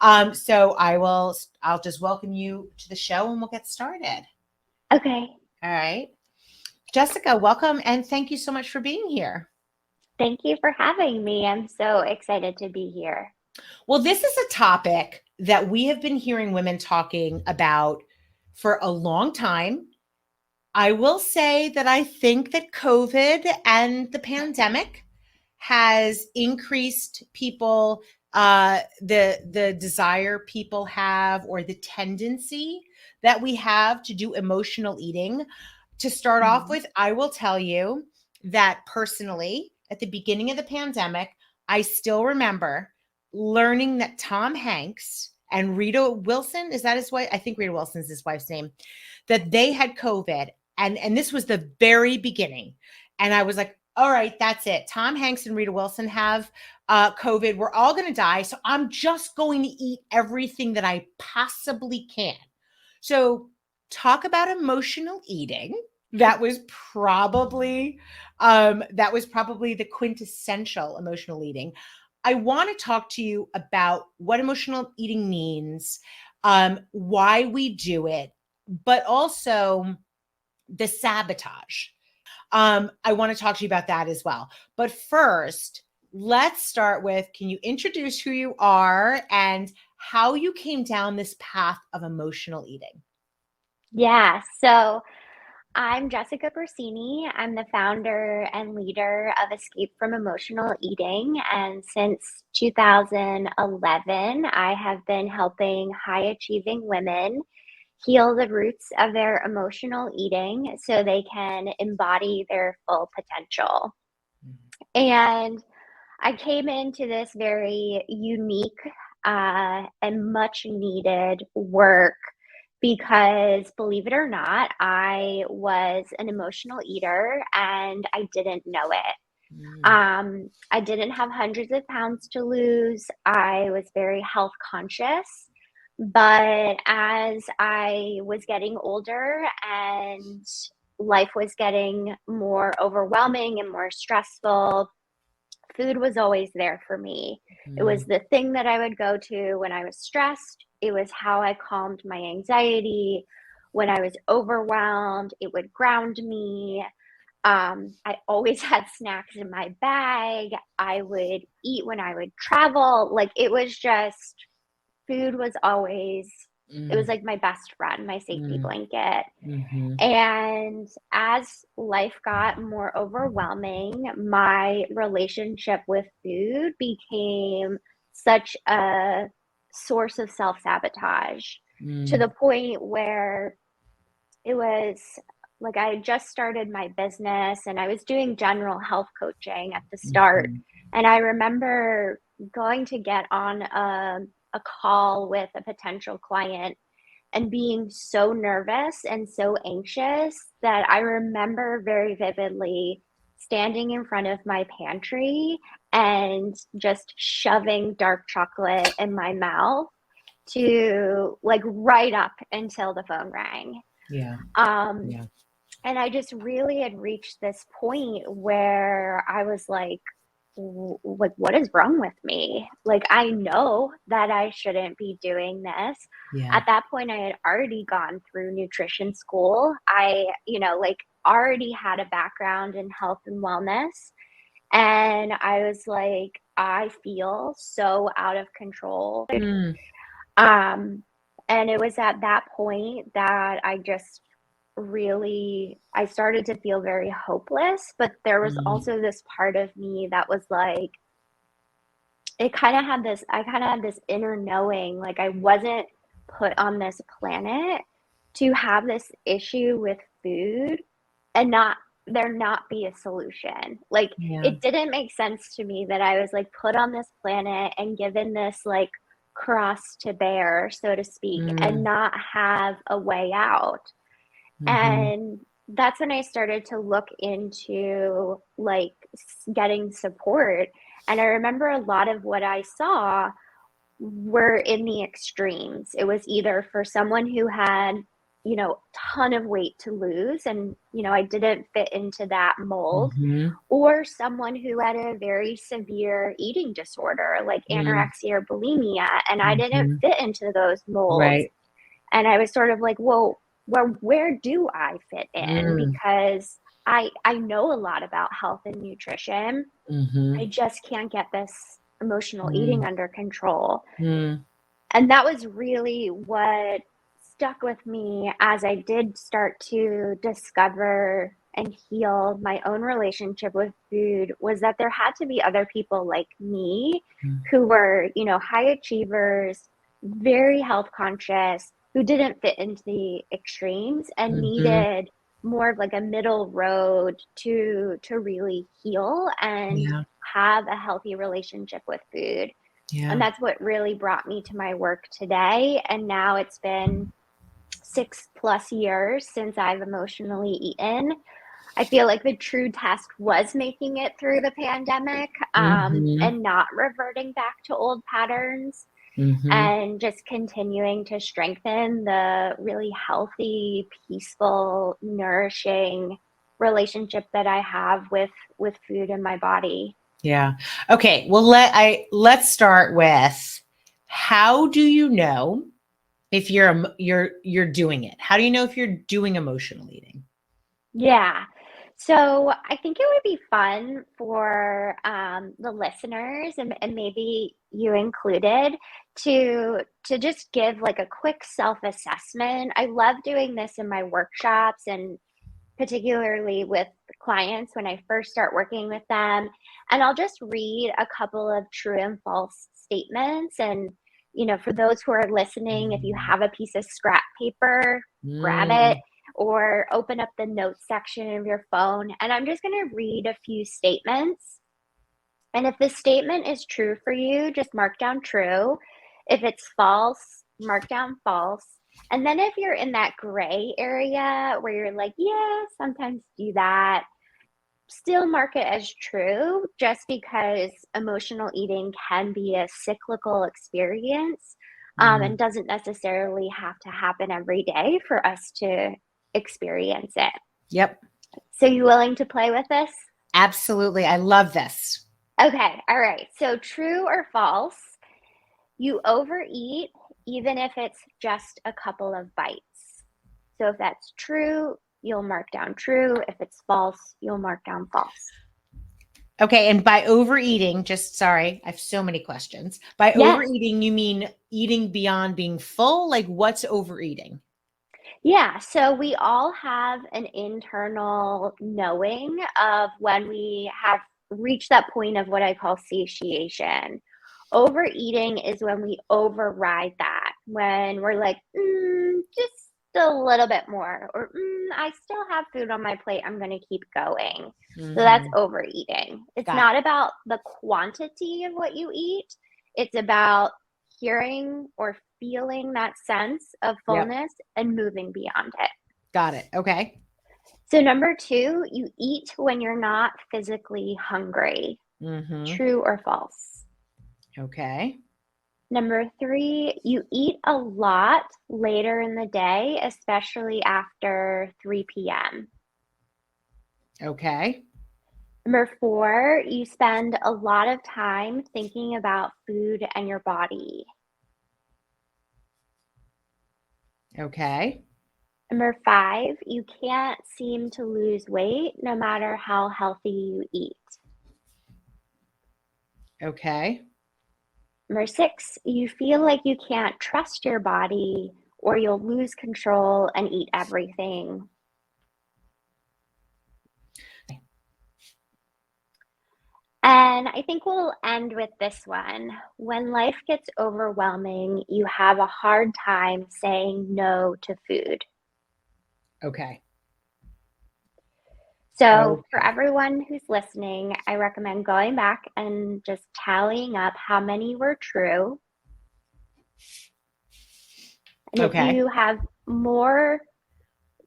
So I'll just welcome you to the show and we'll get started. Okay. All right. Jessica, welcome and thank you so much for being here. Thank you for having me. I'm so excited to be here. Well, this is a topic that we have been hearing women talking about for a long time. I will say that I think that COVID and the pandemic has increased people the desire people have or the tendency that we have to do emotional eating. To start off with, I will tell you that personally, at the beginning of the pandemic, I still remember learning that Tom Hanks and Rita Wilson, is that his wife? I think Rita Wilson's his wife's name, that they had COVID. And this was the very beginning. And I was like, all right, that's it. Tom Hanks and Rita Wilson have COVID. We're all going to die. So I'm just going to eat everything that I possibly can. So talk about emotional eating. That was probably the quintessential emotional eating. I want to talk to you about what emotional eating means, why we do it, but also the sabotage. I want to talk to you about that as well. But first, let's start with, can you introduce who you are and how you came down this path of emotional eating? Yeah. So I'm Jessica Procini. I'm the founder and leader of Escape from Emotional Eating. And since 2011, I have been helping high achieving women heal the roots of their emotional eating so they can embody their full potential. And I came into this very unique and much needed work because, believe it or not, I was an emotional eater and I didn't know it. I didn't have hundreds of pounds to lose. I was very health conscious. But as I was getting older and life was getting more overwhelming and more stressful, food was always there for me. It was the thing that I would go to when I was stressed. It was how I calmed my anxiety. When I was overwhelmed, it would ground me. I always had snacks in my bag. I would eat when I would travel. Like it was just, food was always, it was like my best friend, my safety blanket. And as life got more overwhelming, my relationship with food became such a source of self-sabotage to the point where it was like I had just started my business and I was doing general health coaching at the start. And I remember going to get on a call with a potential client and being so nervous and so anxious that I remember very vividly standing in front of my pantry and just shoving dark chocolate in my mouth to like right up until the phone rang. Yeah. Um, Yeah. and I just really had reached this point where I was like, what is wrong with me? Like, I know that I shouldn't be doing this. Yeah. At that point, I had already gone through nutrition school. Like already had a background in health and wellness. And I was like, I feel so out of control. Um, and it was at that point that I started to feel very hopeless, but there was also this part of me that was like, I kind of had this inner knowing, like I wasn't put on this planet to have this issue with food and there not be a solution. Like Yeah. it didn't make sense to me that I was like put on this planet and given this like cross to bear, so to speak, and not have a way out. And that's when I started to look into like getting support. And I remember a lot of what I saw were in the extremes. It was either for someone who had ton of weight to lose, and I didn't fit into that mold, Mm-hmm. or someone who had a very severe eating disorder like anorexia or bulimia, and I didn't Mm-hmm. fit into those molds. Right. And I was sort of like, well, where do I fit in? Mm. Because I know a lot about health and nutrition. Mm-hmm. I just can't get this emotional eating Mm. under control. Mm. And that was really what stuck with me as I did start to discover and heal my own relationship with food, was that there had to be other people like me who were, high achievers, very health conscious, who didn't fit into the extremes and Mm-hmm. needed more of like a middle road to really heal and Yeah. have a healthy relationship with food. And Yeah. that's what really brought me to my work today. And now it's been 6+ years since I've emotionally eaten. I feel like the true test was making it through the pandemic, Mm-hmm. and not reverting back to old patterns, Mm-hmm. and just continuing to strengthen the really healthy, peaceful, nourishing relationship that I have with food and my body. Yeah. Okay. Well, let's start with, how do you know if you're doing it? How do you know if you're doing emotional eating? Yeah. So I think it would be fun for the listeners, and maybe you included, to just give like a quick self-assessment. I love doing this in my workshops, and particularly with clients when I first start working with them. And I'll just read a couple of true and false statements. And, for those who are listening, if you have a piece of scrap paper, grab it, Mm. or open up the notes section of your phone. And I'm just going to read a few statements. And if the statement is true for you, just mark down true. If it's false, mark down false. And then if you're in that gray area where you're like, yeah, sometimes do that, still mark it as true, just because emotional eating can be a cyclical experience, Mm. and doesn't necessarily have to happen every day for us to experience it. Yep. So, you willing to play with this? Absolutely. I love this. Okay, all right. So, true or false? You overeat even if it's just a couple of bites. So if that's true, you'll mark down true. If it's false, you'll mark down false. Okay. And by overeating, just sorry, I have so many questions. By Yes. overeating, you mean eating beyond being full? Like, what's overeating? Yeah. So we all have an internal knowing of when we have reached that point of what I call satiation. Overeating is when we override that, when we're like, just a little bit more, or I still have food on my plate, I'm going to keep going. So that's Mm-hmm. overeating. It's Got not about the quantity of what you eat, it's about hearing or feeling that sense of it. Yep. fullness and moving beyond it. Got it. Okay. So, number two, you eat when you're not physically hungry. Mm-hmm. True or false? Okay. Number three, you eat a lot later in the day, especially after 3 p.m. Okay. Number four, you spend a lot of time thinking about food and your body. Okay. Number five, you can't seem to lose weight no matter how healthy you eat. Okay. Number six, you feel like you can't trust your body or you'll lose control and eat everything. And I think we'll end with this one. When life gets overwhelming, you have a hard time saying no to food. Okay. So, for Okay. everyone who's listening, I recommend going back and just tallying up how many were true. And if Okay. you have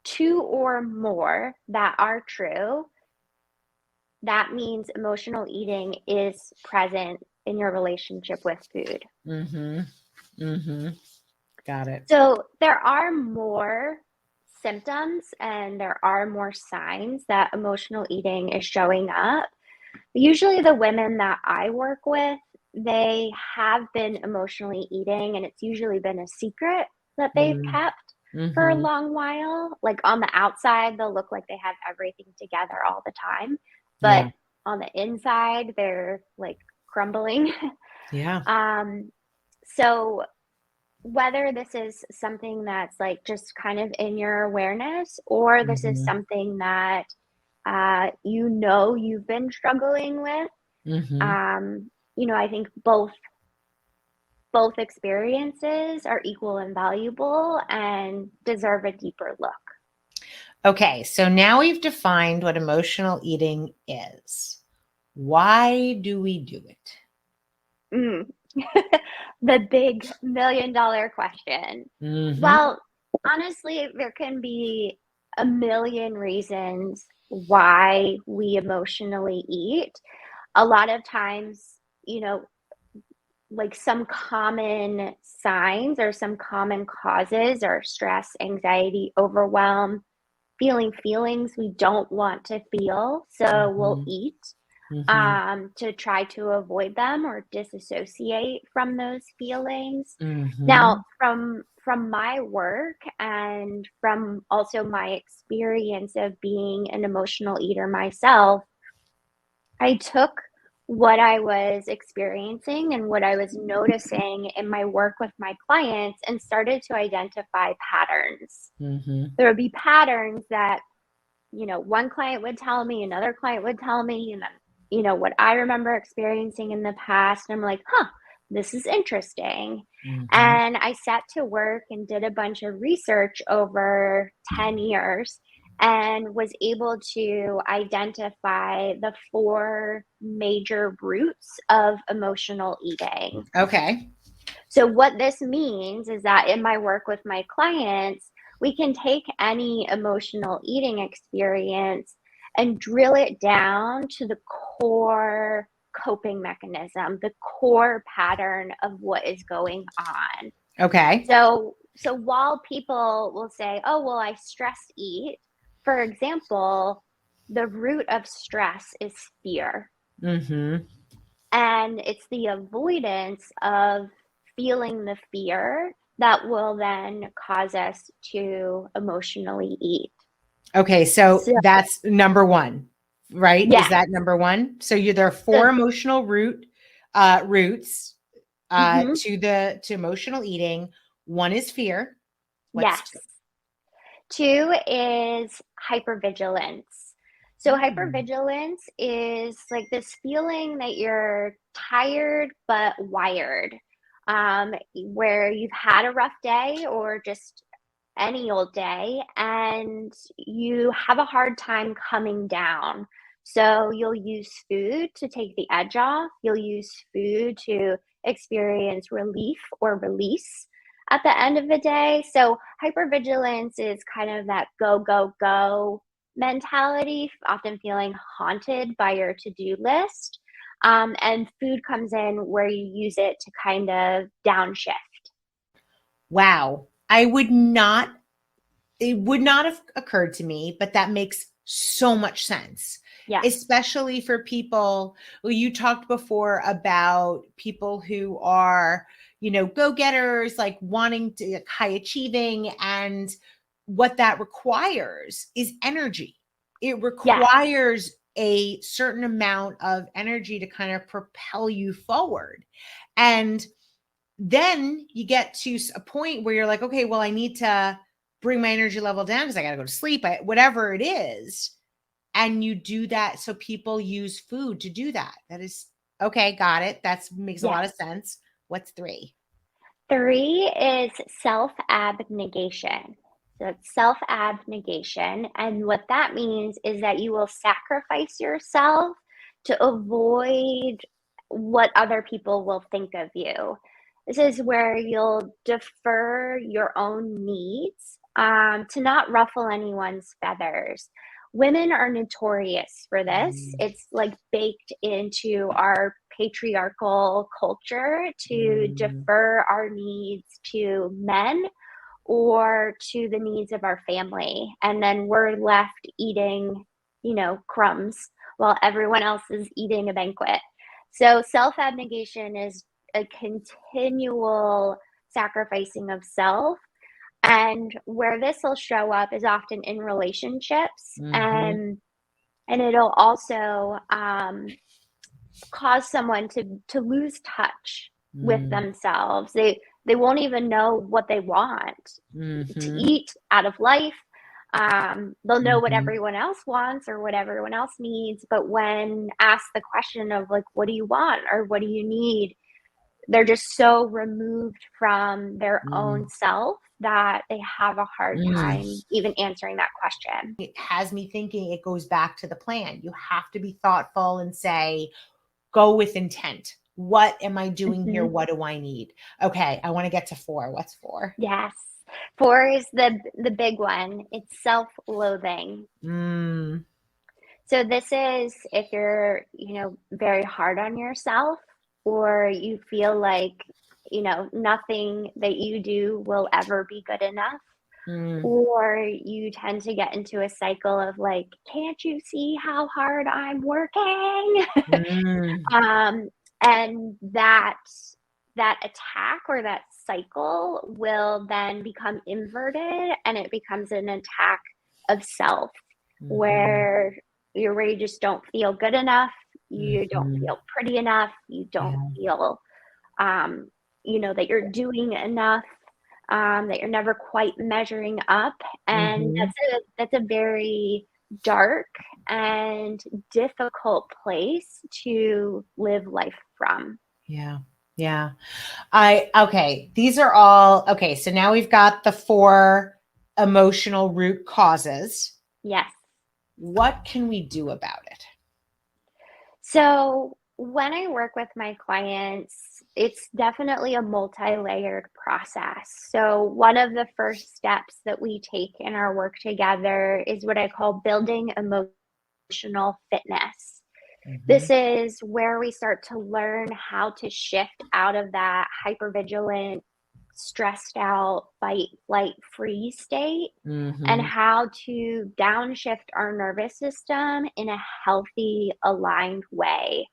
two or more that are true, that means emotional eating is present in your relationship with food. Mm-hmm. Mm-hmm. Got it. So there are more symptoms and there are more signs that emotional eating is showing up. Usually the women that I work with, they have been emotionally eating and it's usually been a secret that they've kept for a Mm-hmm. long while. Like on the outside, they'll look like they have everything together all the time, but Yeah. on the inside, they're like crumbling. Yeah. So whether this is something that's like just kind of in your awareness, or this is Mm-hmm. something that you've been struggling with, Mm-hmm. um, I think both experiences are equal and valuable and deserve a deeper look. Okay, so now we've defined what emotional eating is. Why do we do it? Mm. The big $1 million question. Mm-hmm. Well, honestly, there can be a million reasons why we emotionally eat. A lot of times, like some common signs or some common causes are stress, anxiety, overwhelm, feeling feelings we don't want to feel. So we'll Mm-hmm. eat Mm-hmm. to try to avoid them or disassociate from those feelings. Now, Mm-hmm. from my work and from also my experience of being an emotional eater myself, I took what I was experiencing and what I was noticing in my work with my clients and started to identify patterns. Mm-hmm. There would be patterns that, one client would tell me, another client would tell me, and then, what I remember experiencing in the past. And I'm like, huh, this is interesting. Mm-hmm. And I sat to work and did a bunch of research over 10 years and was able to identify the four major roots of emotional eating. Okay. So, what this means is that in my work with my clients, we can take any emotional eating experience and drill it down to the core coping mechanism, the core pattern of what is going on. Okay. So while people will say, "Oh, well, I stress eat," for example, the root of stress is fear. Mm-hmm. And it's the avoidance of feeling the fear that will then cause us to emotionally eat. Okay, so So, that's number one, right? Is yes. that number one? So there are four So, emotional roots mhm, to emotional eating. One is fear. What's two? yes. Two is hypervigilance. So, Mm. hypervigilance is like this feeling that you're tired but wired, where you've had a rough day or just any old day and you have a hard time coming down. So, you'll use food to take the edge off, you'll use food to experience relief or release at the end of the day. So hypervigilance is kind of that go, go, go mentality, often feeling haunted by your to-do list. And food comes in where you use it to kind of downshift. Wow. It would not have occurred to me, but that makes so much sense, Yes. especially for people. Well, you talked before about people who are, go-getters, like wanting to high achieving, and what that requires is energy. It Yes. requires a certain amount of energy to kind of propel you forward. And then you get to a point where you're like, okay, well, I need to bring my energy level down because I got to go to sleep, whatever it is. And you do that. So people use food to do that. That is okay. Got it. That makes a lot Yes. of sense. What's three? Three is self-abnegation. So it's self-abnegation. And what that means is that you will sacrifice yourself to avoid what other people will think of you. This is where you'll defer your own needs to not ruffle anyone's feathers. Women are notorious for this. Mm, It's like baked into our patriarchal culture to mm, defer our needs to men or to the needs of our family. And then we're left eating, crumbs while everyone else is eating a banquet. So self-abnegation is a continual sacrificing of self. And where this will show up is often in relationships, and it'll also cause someone to lose touch with themselves. They won't even know what they want to eat out of life. They'll know what everyone else wants or what everyone else needs, but when asked the question of like, what do you want or what do you need, they're just so removed from their own self that they have a hard time even answering that question. It has me thinking it goes back to the plan. You have to be thoughtful and say, go with intent. What am I doing here? What do I need? Okay, I want to get to 4. What's 4? Yes. 4 is the big one. It's self-loathing. So this is if you're, very hard on yourself, or you feel like, nothing that you do will ever be good enough. Or you tend to get into a cycle of like, can't you see how hard I'm working? And that attack or that cycle will then become inverted, and it becomes an attack of self, where you just don't feel good enough. You don't feel pretty enough. You don't feel, that you're doing enough, that you're never quite measuring up. And that's a very dark and difficult place to live life from. Yeah. Okay. These are all, okay. So now we've got the 4 emotional root causes. Yes. What can we do about it? So when I work with my clients, it's definitely a multi-layered process. So one of the first steps that we take in our work together is what I call building emotional fitness. This is where we start to learn how to shift out of that hypervigilant, stressed out, fight, flight, freeze state, and how to downshift our nervous system in a healthy, aligned way.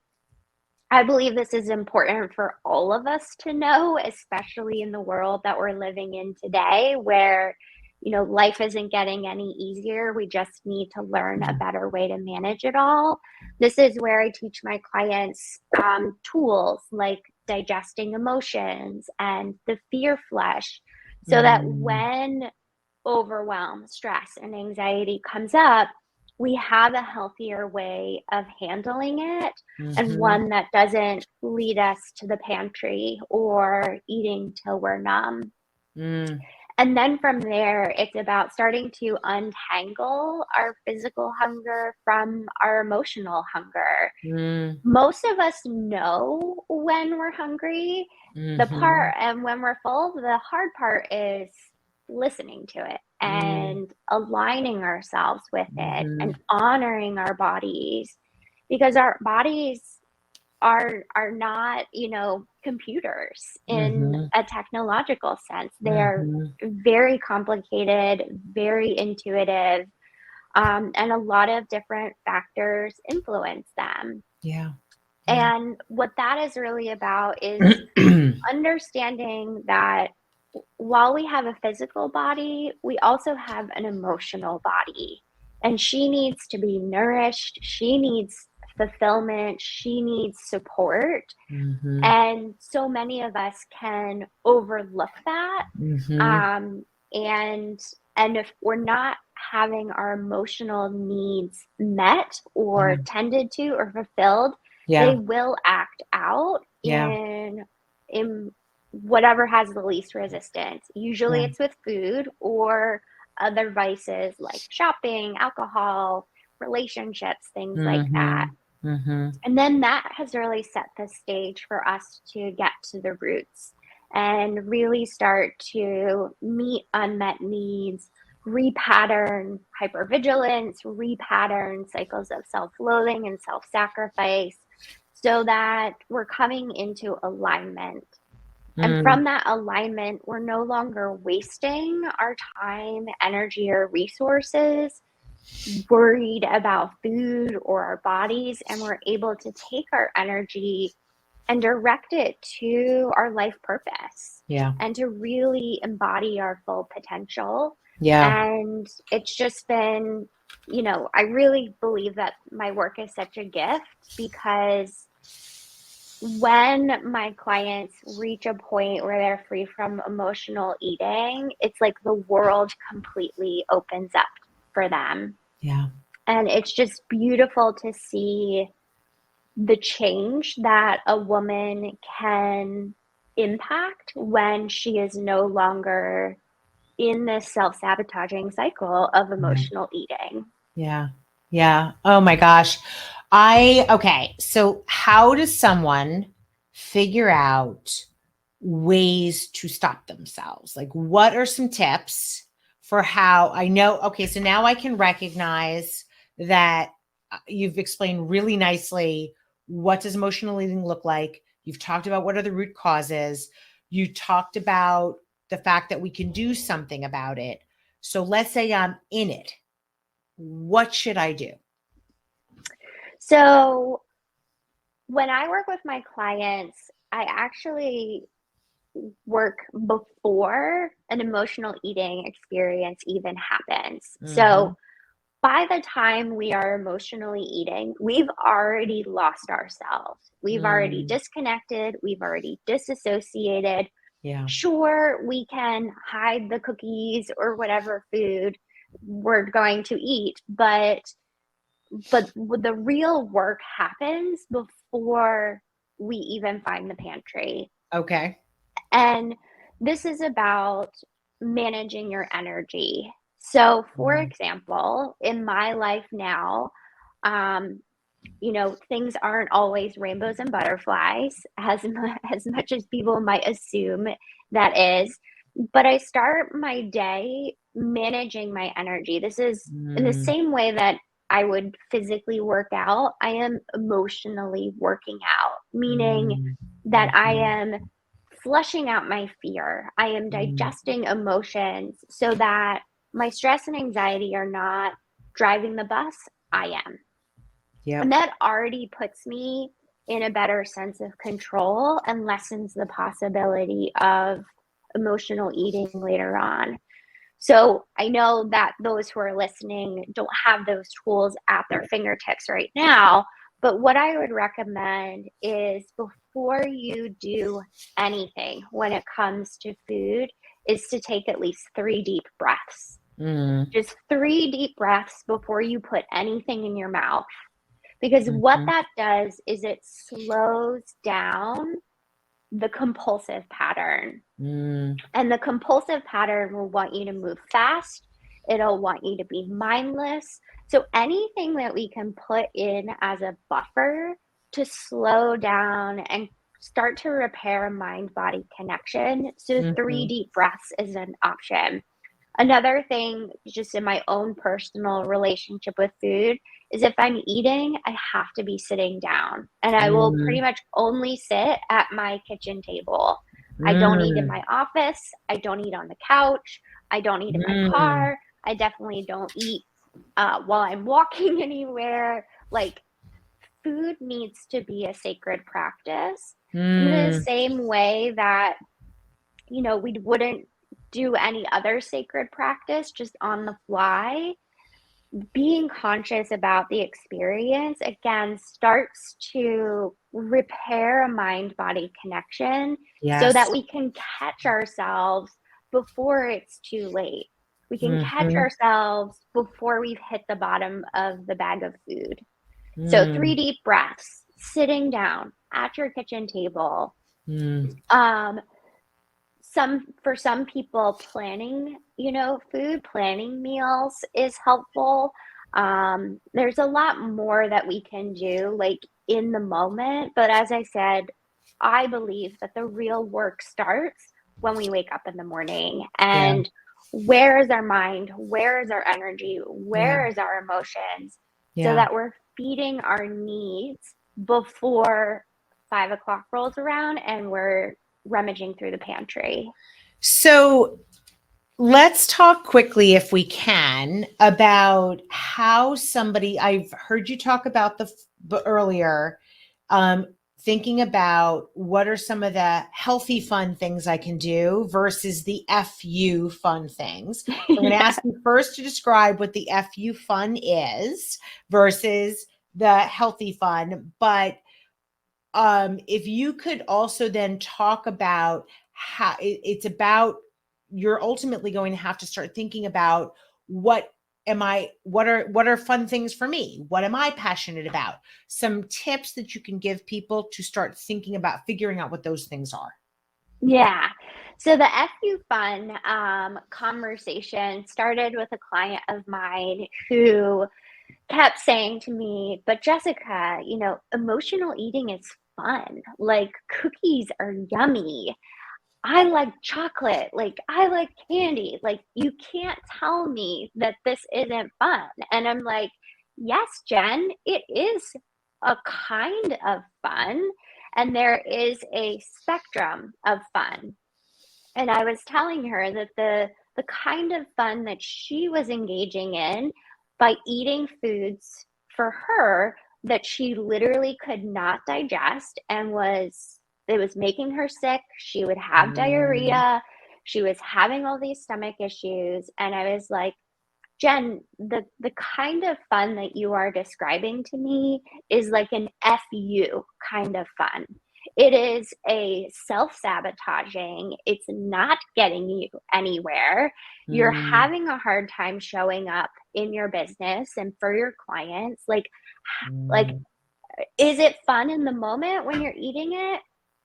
I believe this is important for all of us to know, especially in the world that we're living in today, where life isn't getting any easier. We just need to learn a better way to manage it all. This is where I teach my clients tools like digesting emotions and the fear flush, so that when overwhelm, stress, and anxiety comes up, we have a healthier way of handling it, and one that doesn't lead us to the pantry or eating till we're numb. And then from there, it's about starting to untangle our physical hunger from our emotional hunger. Most of us know when we're hungry, and when we're full, the hard part is listening to it and aligning ourselves with it and honoring our bodies, because our bodies are not, computers in a technological sense. They are very complicated, very intuitive, and a lot of different factors influence them. And what that is really about is understanding that while we have a physical body, we also have an emotional body, and she needs to be nourished. She needs fulfillment. She needs support. And so many of us can overlook that. And if we're not having our emotional needs met or tended to or fulfilled, they will act out in whatever has the least resistance. Usually it's with food or other vices like shopping, alcohol, relationships, things like that. And then that has really set the stage for us to get to the roots and really start to meet unmet needs, repattern hypervigilance, repattern cycles of self-loathing and self-sacrifice, so that we're coming into alignment. And Mm, from that alignment, we're no longer wasting our time, energy, or resources worried about food or our bodies, and we're able to take our energy and direct it to our life purpose yeah. and to really embody our full potential. Yeah. And it's just been, I really believe that my work is such a gift because when my clients reach a point where they're free from emotional eating, it's like the world completely opens up for them. Yeah. And it's just beautiful to see the change that a woman can impact when she is no longer in this self-sabotaging cycle of Yeah. emotional eating. Yeah. Yeah. Oh my gosh. Okay. So, how does someone figure out ways to stop themselves? Like, what are some tips for how I know? Okay. So now I can recognize that you've explained really nicely what does emotional eating look like. You've talked about what are the root causes. You talked about the fact that we can do something about it. So, let's say I'm in it, what should I do? So when I work with my clients, I actually work before an emotional eating experience even happens. Mhm. So by the time we are emotionally eating, we've already lost ourselves. We've already Mm. disconnected. We've already disassociated. Yeah. Sure, we can hide the cookies or whatever food we're going to eat, but the real work happens before we even find the pantry. Okay. And this is about managing your energy. So, for Mm. example, in my life now, um, things aren't always rainbows and butterflies as much as people might assume that is. But I start my day managing my energy. This is in the Mm. same way that I would physically work out, I am emotionally working out, meaning Mm. that I Mhm. am flushing out my fear. I am Mm. digesting emotions so that my stress and anxiety are not driving the bus. I am. And Yep. that already puts me in a better sense of control and lessens the possibility of emotional eating later on. So I know that those who are listening don't have those tools at their fingertips right now. But what I would recommend is before you do anything when it comes to food, is to take at least 3 deep breaths. Mm. Just 3 deep breaths before you put anything in your mouth. Because what Mhm. that does is it slows down the compulsive pattern. Mm. And the compulsive pattern will want you to move fast. It'll want you to be mindless. So anything that we can put in as a buffer to slow down and start to repair a mind body connection. So three Mhm. deep breaths is an option. Another thing, just in my own personal relationship with food, is if I'm eating, I have to be sitting down. And I will pretty Mm. much only sit at my kitchen table. I don't eat in Mm. my office. I don't eat on the couch. I don't eat in my Mm. car. I definitely don't eat while I'm walking anywhere. Like, food needs to be a sacred practice. In the Mm. same way that we wouldn't do any other sacred practice just on the fly. Being conscious about the experience again starts to repair a mind body connection so that Yes. we can catch ourselves before it's too late. We can catch Mhm. ourselves before we've hit the bottom of the bag of food. So, three Mm. deep breaths, sitting down at your kitchen table. Mm. Um, for some people, planning food, planning meals is helpful. There's a lot more that we can do like in the moment, but as I said, I believe that the real work starts when we wake up in the morning. Yeah. And where is our mind, where is our energy, Yeah. where is our emotions, so Yeah. that we're feeding our needs before 5 o'clock rolls around and we're rummaging through the pantry. So let's talk quickly, if we can, about how somebody, I've heard you talk about earlier, um, thinking about what are some of the healthy, fun things I can do versus the FU fun things. So I'm going to Yeah. ask you first to describe what the FU fun is versus the healthy fun. But if you could also then talk about how it's about, you're ultimately going to have to start thinking about what are fun things for me? What am I passionate about? Some tips that you can give people to start thinking about figuring out what those things are. Yeah. So the FU Fun conversation started with a client of mine who kept saying to me, but Jessica, emotional eating is fun. Like cookies are yummy. I like chocolate. Like I like candy. Like you can't tell me that this isn't fun. And I'm like, yes, Jen, it is a kind of fun. And there is a spectrum of fun. And I was telling her that the kind of fun that she was engaging in by eating foods for her that she literally could not digest and it was making her sick. She would have Mm, diarrhea. She was having all these stomach issues. And I was like, Jen, the kind of fun that you are describing to me is like an FU kind of fun. It is a self-sabotaging. It's not getting you anywhere. You're mm, having a hard time showing up in your business and for your clients. Like mm, is it fun in the moment when you're eating it?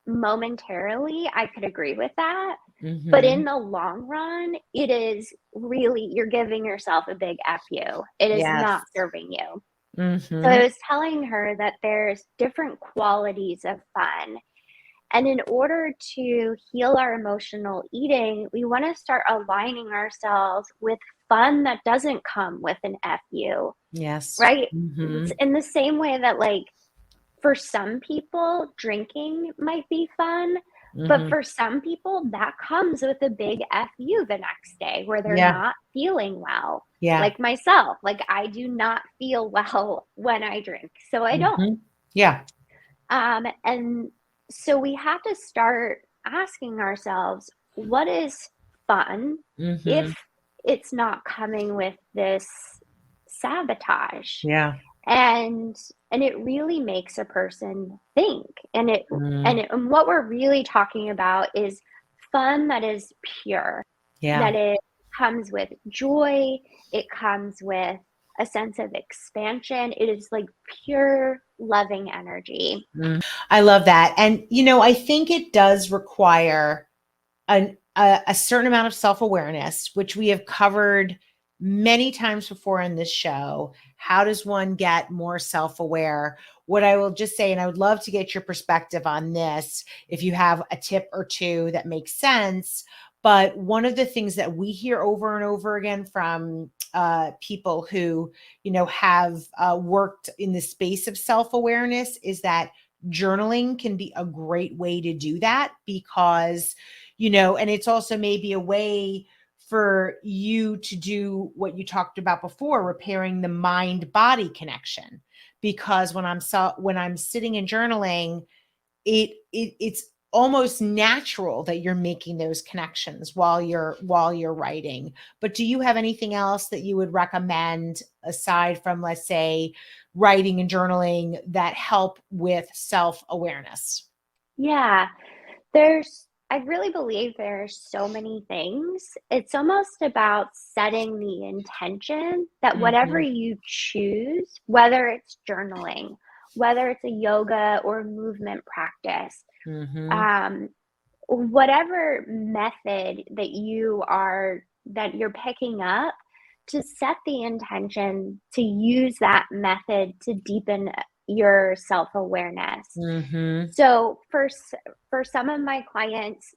Momentarily, I could agree with that. But in mhm. the long run, it is really, you're giving yourself a big FU. It is Yes. not serving you. So I Mhm. was telling her that there's different qualities of fun. And in order to heal our emotional eating, we want to start aligning ourselves with fun that doesn't come with an FU, Yes. right? It's Mhm. in the same way that, like, for some people, drinking might be fun, but Mhm. for some people, that comes with a big FU the next day where they're Yeah. not feeling well. Yeah. Like myself, like I do not feel well when I drink, so I don't. Mhm. Yeah. And so we have to start asking ourselves, what is fun Mhm. if it's not coming with this sabotage? Yeah. and and it really makes a person think, Mm. and what we're really talking about is fun that is pure, Yeah. that it comes with joy, it comes with a sense of expansion. It is like pure loving energy. I love that. And, I think it does require a certain amount of self awareness, which we have covered many times before in this show. How does one get more self aware? What I will just say, and I would love to get your perspective on this, if you have a tip or two that makes sense. But one of the things that we hear over and over again from people who, have worked in the space of self awareness is that journaling can be a great way to do that because and it's also maybe a way for you to do what you talked about before, repairing the mind body connection. Because when I'm sitting and journaling, it's almost natural that you're making those connections while you're writing. But do you have anything else that you would recommend aside from, let's say, writing and journaling that help with self-awareness? Yeah, I really believe there's so many things. It's almost about setting the intention that whatever Mhm. you choose, whether it's journaling, whether it's a yoga or movement practice, Mhm. um, whatever method that you're picking up, to set the intention to use that method to deepen your self-awareness. Mhm. So for some of my clients,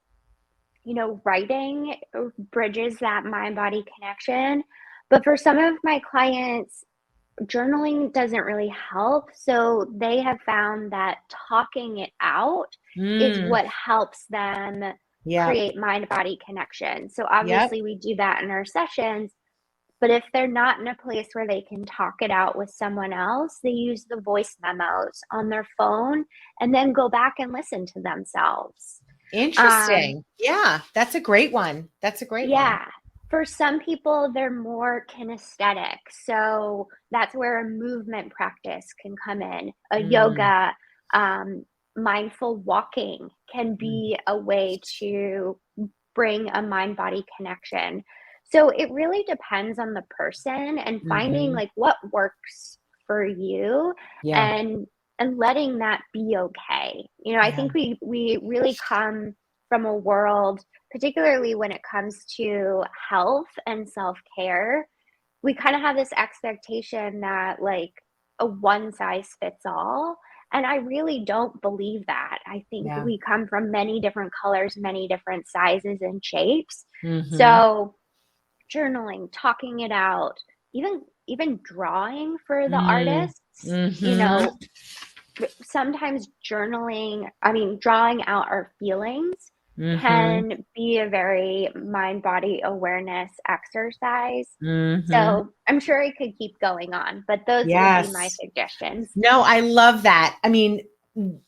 writing bridges that mind body connection. But for some of my clients, journaling doesn't really help. So they have found that talking it out is Mm, what helps them yep. create mind-body connection. So Yep. obviously we do that in our sessions, but if they're not in a place where they can talk it out with someone else, they use the voice memos on their phone and then go back and listen to themselves. Um, Interesting. Yeah, that's a great one. That's a great one. yeah. For some people, they're more kinesthetic. So that's where a movement practice can come in. A Mm, yoga, um, mindful walking can mm, be a way to bring a mind body connection. So it really depends on the person and finding mhm. like what works for you Yeah, and letting that be okay. I yeah, think we really come from a world, particularly when it comes to health and self-care, we kind of have this expectation that like a one size fits all. And I really don't believe that. I think yeah. we come from many different colors, many different sizes and shapes. Mhm, So journaling, talking it out, even drawing for the mm, artists, mhm, sometimes drawing out our feelings mhm, can be a very mind body awareness exercise. mhm. So I'm sure I could keep going on, but those would be my Yes. suggestions. No, I love that. I mean,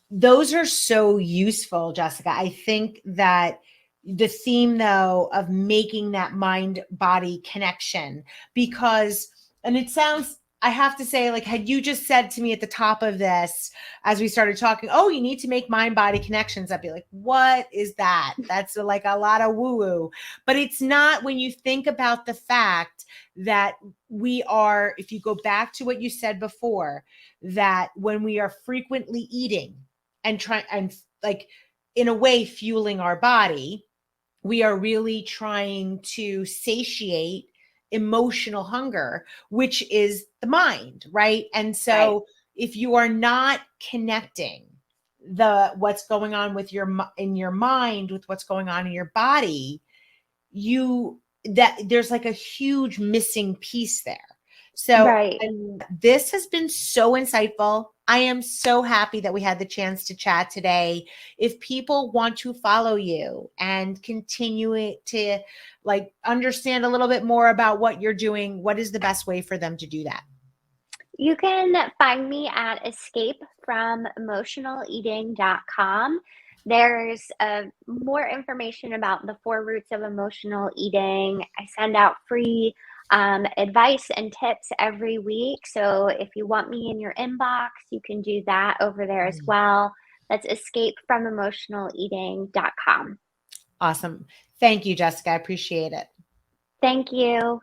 those are so useful, Jessica. I think that the theme, though, of making that mind body connection, because, and it sounds, I have to say, like, had you just said to me at the top of this, as we started talking, oh, you need to make mind body connections, I'd be like, what is that? That's like a lot of woo woo. But it's not when you think about the fact that we are, if you go back to what you said before, that when we are frequently eating and trying and like in a way fueling our body, we are really trying to satiate emotional hunger, which is the mind, right? And Right. so if you are not connecting the what's going on with in your mind with what's going on in your body, you that there's like a huge missing piece there. So, Right. and this has been so insightful. I am so happy that we had the chance to chat today. If people want to follow you and continue it to like understand a little bit more about what you're doing, what is the best way for them to do that? You can find me at escapefromemotionaleating.com. There's more information about the four roots of emotional eating. I send out free advice and tips every week. So if you want me in your inbox, you can do that over there as well. That's escapefromemotionaleating.com. Awesome. Thank you, Jessica. I appreciate it. Thank you.